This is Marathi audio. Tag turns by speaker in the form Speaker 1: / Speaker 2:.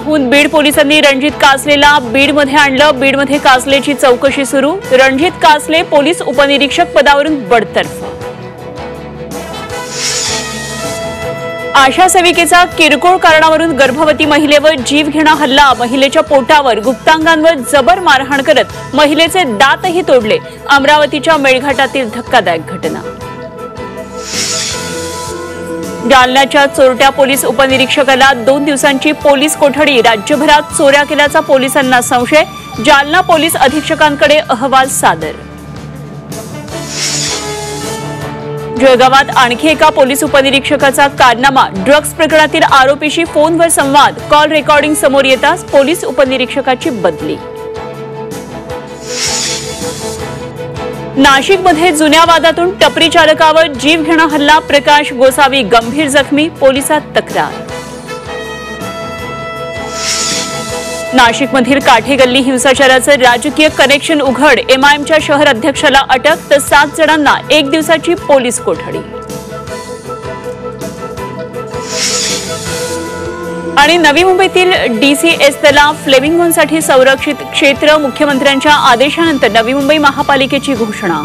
Speaker 1: पाहून बीड पोलिसांनी रणजित कासलेला बीडमध्ये आणलं। बीडमध्ये कासलेची चौकशी सुरू। रणजित कासले पोलीस उपनिरीक्षक पदावरून बडतर्फ। आशा सेविकेचा किरकोळ कारणावरून गर्भवती महिलेवर जीवघेणा हल्ला। महिलेच्या पोटावर गुप्तांगांवर जबर मारहाण करत महिलेचे दातही तोडले। अमरावतीच्या मेळघाटातील धक्कादायक घटना। जालन्याच्या चोरट्या पोलीस उपनिरीक्षकाला 2 दिवसांची पोलीस कोठडी। राज्यभरात चोऱ्या केल्याचा पोलिसांना संशय। जालना पोलीस अधीक्षकांकडे अहवाल सादर। जळगावात आणखी एका पोलीस उपनिरीक्षकाचा कारनामा। ड्रग्ज प्रकरणातील आरोपीशी फोनवर संवाद। कॉल रेकॉर्डिंग समोर येताच पोलीस उपनिरीक्षकाची बदली। नाशिकमध्ये जुन्या वादातून टपरी चालकावर जीवघेणा हल्ला। प्रकाश गोसावी गंभीर जखमी। पोलिसात तक्रार। नाशिकमधील काठेगल्ली हिंसाचाराचं राजकीय कनेक्शन उघड। एमआयएमच्या शहर अध्यक्षाला अटक तर 7 जणांना 1 दिवसाची पोलीस कोठडी। आणि नवी मुंबईतील डीसीएसला फ्लेमिंगोसाठी संरक्षित क्षेत्र। मुख्यमंत्र्यांच्या आदेशानंतर नवी मुंबई महापालिकेची घोषणा।